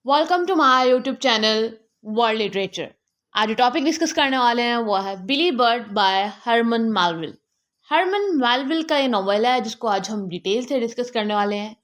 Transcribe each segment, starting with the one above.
Welcome to my YouTube channel world literature. आज जो topic discuss करने वाले हैं वो है Billy Budd by Herman Melville. Herman Melville का ये नॉवेल है जिसको आज हम डिटेल से डिस्कस करने वाले हैं।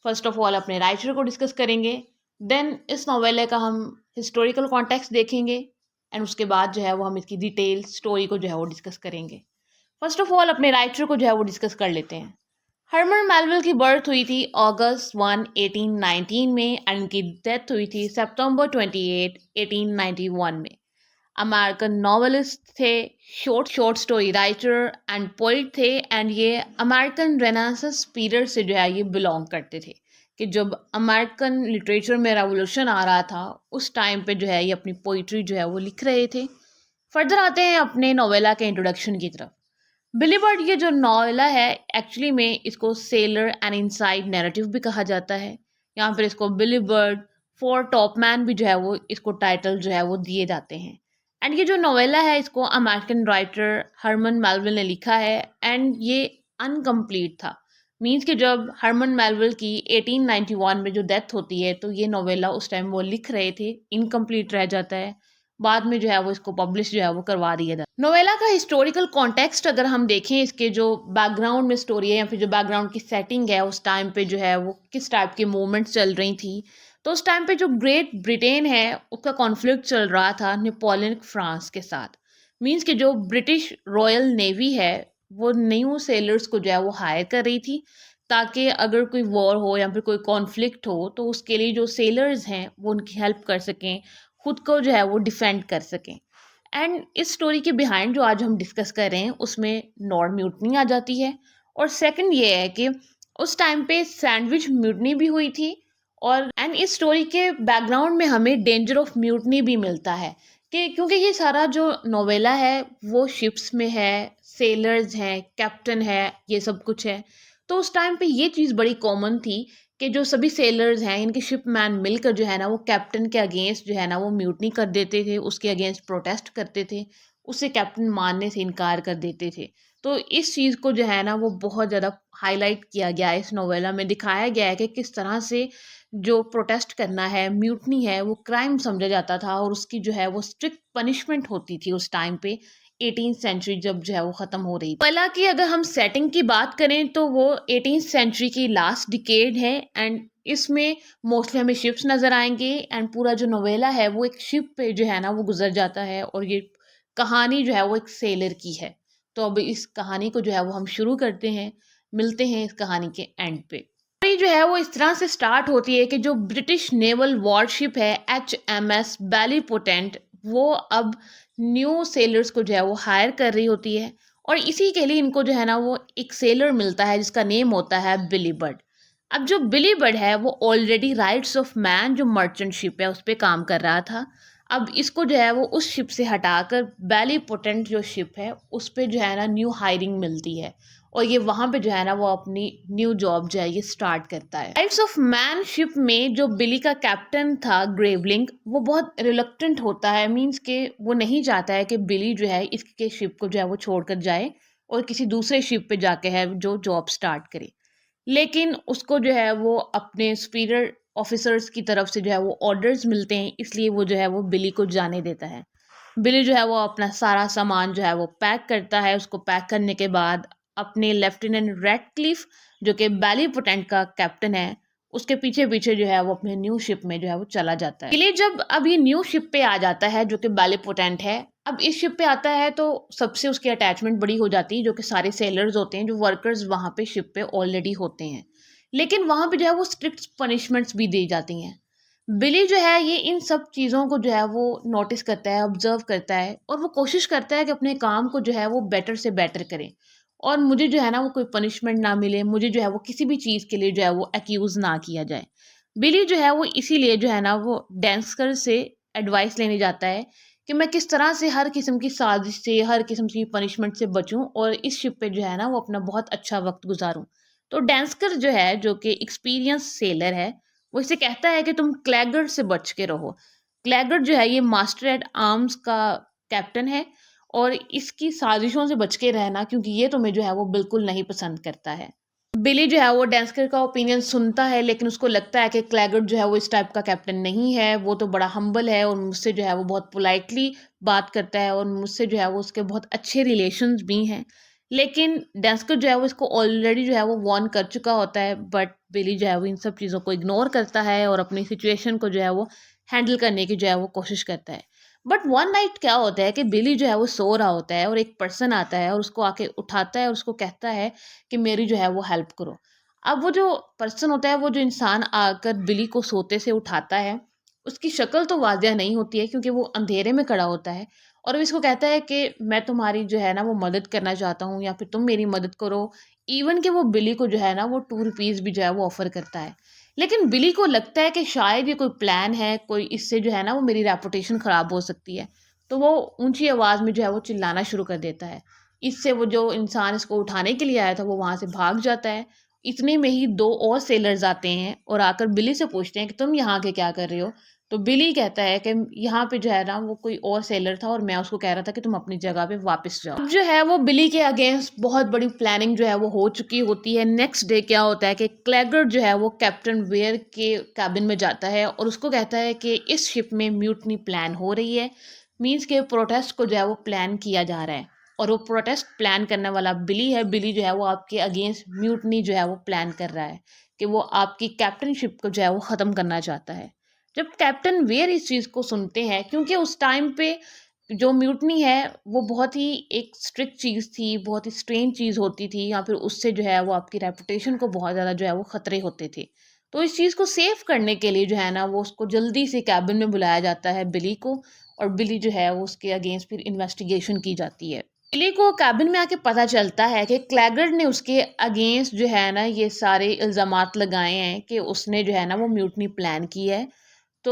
फर्स्ट ऑफ ऑल अपने राइटर को डिस्कस करेंगे, देन इस नॉवेल का हम हिस्टोरिकल कॉन्टेक्स्ट देखेंगे एंड उसके बाद जो है वो हम इसकी डिटेल स्टोरी को जो है वो डिस्कस करेंगे। फर्स्ट ऑफ ऑल अपने राइटर को जो है वो डिस्कस कर लेते हैं। हरमन मेलविल की बर्थ हुई थी अगस्त 1, 1819 में एंड उनकी डेथ हुई थी September 28, 1891 में। अमेरिकन नॉवेलिस्ट थे, short story writer and poet थे एंड ये अमेरिकन रेनेसांस पीरियड से जो है ये बिलोंग करते थे कि जब अमेरिकन लिटरेचर में रेवोल्यूशन आ रहा था उस टाइम पे जो है ये अपनी पोइट्री जो है वो लिख रहे थे। फर्दर आते हैं अपने नोवेला के इंट्रोडक्शन की तरफ। बिली बर्ड ये जो नॉवेला है एक्चुअली में इसको सेलर एंड इनसाइड नैरेटिव भी कहा जाता है, या फिर इसको बिली बर्ड फॉर टॉपमैन भी जो है वो इसको टाइटल जो है वो दिए जाते हैं। एंड ये जो नॉवेला है इसको अमेरिकन राइटर हरमन मेलविल ने लिखा है एंड ये अनकम्प्लीट था। मीन्स कि जब हरमन मेलविल की 1891 में जो डेथ होती है तो ये नॉवेला उस टाइम वो लिख रहे थे इनकम्प्लीट रह जाता है। बाद में जो है वो इसको पब्लिश जो है वो करवा दिया था। नोवेला का हिस्टोरिकल कॉन्टेक्स्ट अगर हम देखें, इसके जो बैकग्राउंड में स्टोरी है या फिर जो बैकग्राउंड की सेटिंग है उस टाइम पे जो है वो किस टाइप की मूवमेंट्स चल रही थी, तो उस टाइम पे जो ग्रेट ब्रिटेन है उसका कॉन्फ्लिक्ट चल रहा था नेपोलियन फ्रांस के साथ। मीन्स कि जो ब्रिटिश रॉयल नेवी है वो न्यू सेलर्स को जो है वो हायर कर रही थी ताकि अगर कोई वॉर हो या फिर कोई कॉन्फ्लिक्ट हो तो उसके लिए जो सेलर्स हैं वो उनकी हेल्प कर सकें, खुद को जो है वो डिफेंड कर सकें। एंड इस स्टोरी के बिहाइंड जो आज हम डिस्कस कर रहे हैं उसमें नॉर्ड म्यूटनी आ जाती है। और सेकंड ये है कि उस टाइम पे सैंडविच म्यूटनी भी हुई थी। और एंड इस स्टोरी के बैकग्राउंड में हमें डेंजर ऑफ म्यूटनी भी मिलता है कि क्योंकि ये सारा जो नोवेला है वो शिप्स में है, सेलर्स हैं, कैप्टन है, ये सब कुछ है। तो उस टाइम पे ये चीज़ बड़ी कॉमन थी कि जो सभी सेलर्स हैं इनके शिपमैन मिलकर जो है ना वो कैप्टन के अगेंस्ट जो है ना वो म्यूटनी कर देते थे, उसके अगेंस्ट प्रोटेस्ट करते थे, उसे कैप्टन मानने से इनकार कर देते थे। तो इस चीज़ को जो है ना वो बहुत ज़्यादा हाईलाइट किया गया है, इस नोवेला में दिखाया गया है कि किस तरह से जो प्रोटेस्ट करना है, म्यूटनी है, वो क्राइम समझा जाता था और उसकी जो है वो स्ट्रिक्ट पनिशमेंट होती थी उस टाइम पे 18th सेंचुरी जब जो है वो ख़त्म हो रही थी। हालांकि अगर हम सेटिंग की बात करें तो वो 18th सेंचुरी की लास्ट डिकेड है एंड इसमें मोस्टली हमें शिप्स नज़र आएंगे एंड पूरा जो नोवेला है वो एक शिप पे जो है ना वो गुजर जाता है और ये कहानी जो है वो एक सेलर की है। तो अब इस कहानी को जो है वो हम शुरू करते हैं, मिलते हैं इस कहानी के एंड पे। कहानी जो है वो इस तरह से स्टार्ट होती है कि जो ब्रिटिश नेवल वॉरशिप है HMS बैलीपोटेंट वो अब न्यू सेलर्स को जो है वो हायर कर रही होती है और इसी के लिए इनको जो है ना वो एक सेलर मिलता है जिसका नेम होता है बिली बर्ड। अब जो बिली बर्ड है वो ऑलरेडी राइट्स ऑफ मैन जो मर्चेंट शिप है उस पर काम कर रहा था। अब इसको जो है वो उस शिप से हटाकर बैली पोटेंट जो शिप है उस पर जो है ना न्यू हायरिंग मिलती है और ये वहाँ पे जो है ना वो अपनी न्यू जॉब जो है ये स्टार्ट करता है। राइट्स ऑफ मैन शिप में जो बिली का कैप्टन था ग्रेवलिंग वो बहुत रिलक्टेंट होता है, मीन्स के वो नहीं चाहता है कि बिली जो है इसके शिप को जो है वो छोड़कर जाए और किसी दूसरे शिप पे जाके है जो जॉब स्टार्ट करे। लेकिन उसको जो है वो अपने सुपीरियर ऑफिसर्स की तरफ से जो है वो ऑर्डर्स मिलते हैं, इसलिए वो जो है वो बिली को जाने देता है। बिली जो है वो अपना सारा सामान जो है वो पैक करता है। उसको पैक करने के बाद अपने लेफ्टिनेंट रेडक्लिफ जो कि बैलीपोटेंट का कैप्टन है उसके पीछे पीछे जो है वो अपने न्यू शिप में जो है वो चला जाता है। बिली जब अब ये न्यू शिप पे आ जाता है जो कि बैलीपोटेंट है, अब इस शिप पे आता है तो सबसे उसकी अटैचमेंट बड़ी हो जाती है जो कि सारे सेलर्स होते हैं, जो वर्कर्स वहाँ पे शिप पे ऑलरेडी होते हैं। लेकिन वहाँ पे जो है वो स्ट्रिक्ट पनिशमेंट्स भी दी जाती हैं। बिली जो है ये इन सब चीज़ों को जो है वो नोटिस करता है, ऑब्जर्व करता है और वो कोशिश करता है कि अपने काम को जो है वो बेटर से बेटर करे और मुझे जो है ना वो कोई पनिशमेंट ना मिले, मुझे जो है वो किसी भी चीज़ के लिए जो है वो एक्यूज़ ना किया जाए। बिली जो है वो इसीलिए जो है ना वो डेंस्कर से एडवाइस लेने जाता है कि मैं किस तरह से हर किस्म की साजिश से, हर किस्म की पनिशमेंट से बचूं और इस शिप पे जो है ना वो अपना बहुत अच्छा वक्त गुजारूं। तो डेंस्कर जो है जो कि एक्सपीरियंस सेलर है वो इसे कहता है कि तुम क्लैगर्ड से बच के रहो। क्लैगर्ड जो है ये मास्टर एट आर्म्स का कैप्टन है और इसकी साजिशों से बच के रहना क्योंकि ये तुम्हें जो है वो बिल्कुल नहीं पसंद करता है। बिली जो है वो डेंस्कर का ओपिनियन सुनता है, लेकिन उसको लगता है कि क्लैगर्ट जो है वो इस टाइप का कैप्टन नहीं है, वो तो बड़ा हम्बल है और मुझसे जो है वो बहुत पोलाइटली बात करता है और मुझसे जो है वो उसके बहुत अच्छे रिलेशंस भी हैं। लेकिन डेंस्कर जो है वो इसको ऑलरेडी जो है वो वार्न कर चुका होता है, बट बिली जो है वो इन सब चीज़ों को इग्नोर करता है और अपनी सिचुएशन को जो है वो हैंडल करने की जो है वो कोशिश करता है। बट वन नाइट क्या होता है कि बिली जो है वो सो रहा होता है और एक पर्सन आता है और उसको आके उठाता है और उसको कहता है कि मेरी जो है वो हेल्प करो। अब वो जो पर्सन होता है, वो जो इंसान आकर बिली को सोते से उठाता है, उसकी शक्ल तो वाज़िया नहीं होती है क्योंकि वो अंधेरे में खड़ा होता है और वो इसको कहता है कि मैं तुम्हारी जो है ना वो मदद करना चाहता हूँ या फिर तुम मेरी मदद करो। इवन कि वो बिली को जो है ना वो 2 रुपीज़ भी जो है वो ऑफ़र करता है। लेकिन बिली को लगता है कि शायद ये कोई प्लान है, कोई इससे जो है ना वो मेरी रेपुटेशन ख़राब हो सकती है। तो वो ऊँची आवाज़ में जो है वो चिल्लाना शुरू कर देता है। इससे वो जो इंसान इसको उठाने के लिए आया था वो वहाँ से भाग जाता है। इतने में ही 2 और सेलर्स आते हैं और आकर बिली से पूछते हैं कि तुम यहाँ आके क्या कर रहे हो? तो बिली कहता है कि यहाँ पे जो है ना वो कोई और सेलर था और मैं उसको कह रहा था कि तुम अपनी जगह पे वापस जाओ। अब जो है वो बिली के अगेंस्ट बहुत बड़ी प्लानिंग जो है वो हो चुकी होती है। नेक्स्ट डे क्या होता है कि क्लैगर्ट जो है वो कैप्टन वेयर के कैबिन में जाता है और उसको कहता है कि इस शिप में म्यूटनी प्लान हो रही है। मीन्स के प्रोटेस्ट को जो है वो प्लान किया जा रहा है और वो प्रोटेस्ट प्लान करने वाला बिली है। बिली जो है वो आपके अगेंस्ट म्यूटनी जो है वो प्लान कर रहा है कि वो आपकी कैप्टनशिप को जो है वो ख़त्म करना चाहता है। जब कैप्टन वेयर इस चीज़ को सुनते हैं, क्योंकि उस टाइम पे जो म्यूटनी है वो बहुत ही एक स्ट्रिक्ट चीज़ थी, बहुत ही स्ट्रेंज चीज़ होती थी या फिर उससे जो है वो आपकी रेपुटेशन को बहुत ज़्यादा जो है वो ख़तरे होते थे। तो इस चीज़ को सेव करने के लिए जो है ना वो उसको जल्दी से कैबिन में बुलाया जाता है बिली को, और बिली जो है वो उसके अगेंस्ट फिर इन्वेस्टिगेशन की जाती है। बिली को कैबिन में आके पता चलता है कि क्लैगर्ट ने उसके अगेंस्ट जो है ना ये सारे इल्ज़ामात लगाए हैं कि उसने जो है ना वो म्यूटनी प्लान की है। तो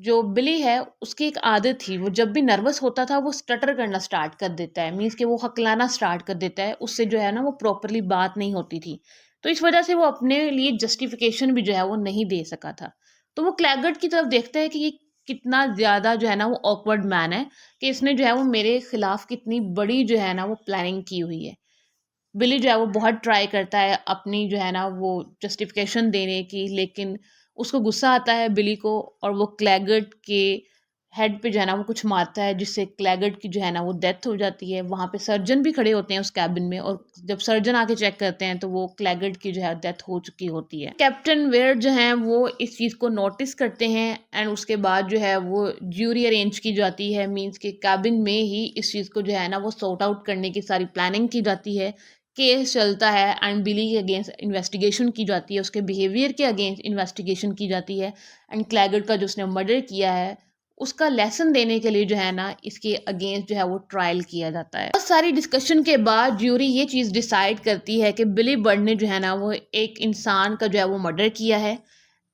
जो बिली है उसकी एक आदत थी, वो जब भी नर्वस होता था वो स्टटर करना स्टार्ट कर देता है। मीन्स कि वो हकलाना स्टार्ट कर देता है, उससे जो है ना वो प्रॉपरली बात नहीं होती थी। तो इस वजह से वो अपने लिए जस्टिफिकेशन भी जो है वो नहीं दे सका था। तो वो क्लैगर्ट की तरफ देखता है कि ये कितना ज़्यादा जो है ना वो ऑकवर्ड मैन है कि इसने जो है वो मेरे खिलाफ कितनी बड़ी जो है ना वो प्लानिंग की हुई है। बिली जो है वो बहुत ट्राई करता है अपनी जो है ना वो जस्टिफिकेशन देने की, लेकिन उसको गुस्सा आता है बिली को और वो क्लैगर्ट के हेड पे जो है ना वो कुछ मारता है, जिससे क्लैगर्ट की जो है ना वो डेथ हो जाती है। वहाँ पे सर्जन भी खड़े होते हैं उस कैबिन में और जब सर्जन आके चेक करते हैं तो वो क्लैगर्ट की जो है डेथ हो चुकी होती है। कैप्टन वेयर जो है वो इस चीज़ को नोटिस करते हैं एंड उसके बाद जो है वो ज्यूरी अरेंज की जाती है। मीन्स के कैबिन में ही इस चीज़ को जो है ना वो सॉर्ट आउट करने की सारी प्लानिंग की जाती है। केस चलता है एंड बिली के अगेंस्ट इन्वेस्टिगेशन की जाती है, उसके बिहेवियर के अगेंस्ट इन्वेस्टिगेशन की जाती है एंड क्लैगर्ट का जो उसने मर्डर किया है उसका लेसन देने के लिए जो है ना इसके अगेंस्ट जो है वो ट्रायल किया जाता है। बहुत सारी डिस्कशन के बाद ज्यूरी ये चीज़ डिसाइड करती है कि बिली बर्ड ने जो है ना वो एक इंसान का जो है वो मर्डर किया है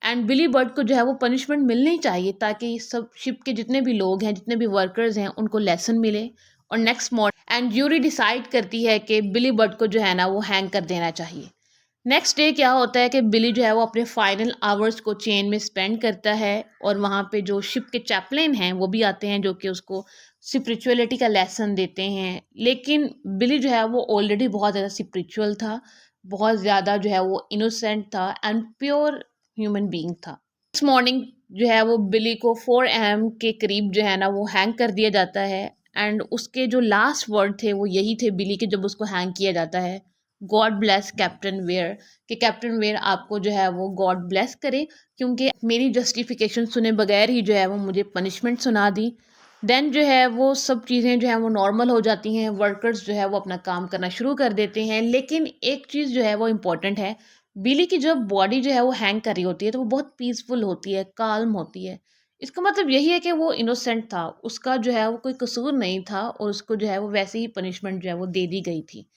एंड बिली बर्ड को जो है वो पनिशमेंट मिलनी चाहिए ताकि सब शिप के जितने भी लोग हैं, जितने भी वर्कर्स हैं, उनको लेसन मिले। और next morning and jury decide करती है कि बिली बर्ड को जो है ना वो हैंग कर देना चाहिए। नेक्स्ट डे क्या होता है कि बिली जो है वो अपने फाइनल आवर्स को चेन में स्पेंड करता है और वहाँ पे जो शिप के चैपलेन हैं वो भी आते हैं जो कि उसको स्पिरिचुअलिटी का लेसन देते हैं। लेकिन बिली जो है वो ऑलरेडी बहुत ज़्यादा स्पिरिचुअल था, बहुत ज़्यादा जो है वो इनोसेंट था एंड प्योर ह्यूमन बीइंग था। इस मॉर्निंग जो है वो बिली को 4 AM के करीब जो है ना वो हैंग कर दिया जाता है एंड उसके जो लास्ट वर्ड थे वो यही थे बिली के जब उसको हैंग किया जाता है, गॉड ब्लेस कैप्टन वेयर, कि कैप्टन वेयर आपको जो है वो गॉड ब्लेस करे क्योंकि मेरी जस्टिफिकेशन सुने बगैर ही जो है वो मुझे पनिशमेंट सुना दी। देन जो है वो सब चीज़ें जो है वो नॉर्मल हो जाती हैं, वर्कर्स जो है वो अपना काम करना शुरू कर देते हैं। लेकिन एक चीज़ जो है वो इम्पॉर्टेंट है, बिली की जब बॉडी जो है वो हैंग कर रही होती है तो वो बहुत पीसफुल होती है, काल्म होती है। इसका मतलब यही है कि वो इनोसेंट था, उसका जो है वो कोई कसूर नहीं था और उसको जो है वो वैसे ही पनिशमेंट जो है वो दे दी गई थी।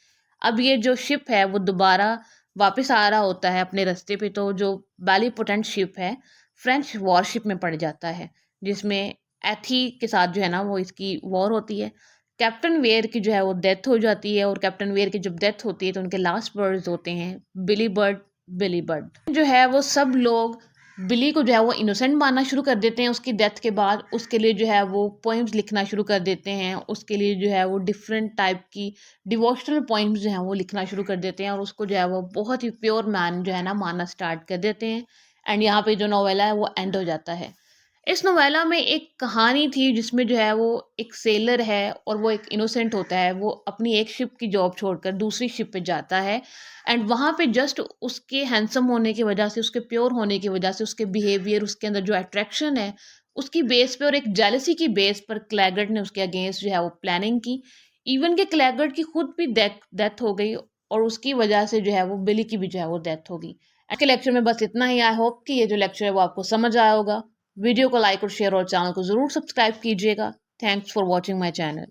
अब ये जो शिप है वो दोबारा वापस आ रहा होता है अपने रास्ते पे, तो जो बैलीपोटेंट शिप है फ्रेंच वॉरशिप में पड़ जाता है जिसमें एथी के साथ जो है ना वो इसकी वॉर होती है। कैप्टन वेयर की जो है वो डेथ हो जाती है और कैप्टन वेयर की जब डेथ होती है तो उनके लास्ट वर्ड्स होते हैं बिली बर्ड, बिली बर्ड। जो है वो सब लोग बिली को जो है वो इनोसेंट मानना शुरू कर देते हैं उसकी डेथ के बाद। उसके लिए जो है वो पोइम्स लिखना शुरू कर देते हैं, उसके लिए जो है वो डिफरेंट टाइप की डिवोशनल पोइम्स जो हैं वो लिखना शुरू कर देते हैं और उसको जो है वो बहुत ही प्योर मैन जो है ना मानना स्टार्ट कर देते हैं। एंड यहाँ पे जो नोवेला है वो एंड हो जाता है। इस नोवेला में एक कहानी थी जिसमें जो है वो एक सेलर है और वो एक इनोसेंट होता है, वो अपनी एक शिप की जॉब छोड़कर दूसरी शिप पे जाता है। एंड वहाँ पे जस्ट उसके हैंडसम होने की वजह से, उसके प्योर होने की वजह से, उसके बिहेवियर, उसके अंदर जो अट्रैक्शन है, उसकी बेस पे और एक जेलसी की बेस पर क्लैगर्ट ने उसके अगेंस्ट जो है वो प्लानिंग की। इवन के क्लैगर्ट की खुद भी डेथ हो गई और उसकी वजह से जो है वो बिली की भी जो है वो डेथ हो गई। आज के लेक्चर में बस इतना ही। आई होप कि ये जो लेक्चर है वो आपको समझ आया होगा। वीडियो को लाइक और शेयर और चैनल को ज़रूर सब्सक्राइब कीजिएगा। Thanks for watching my channel.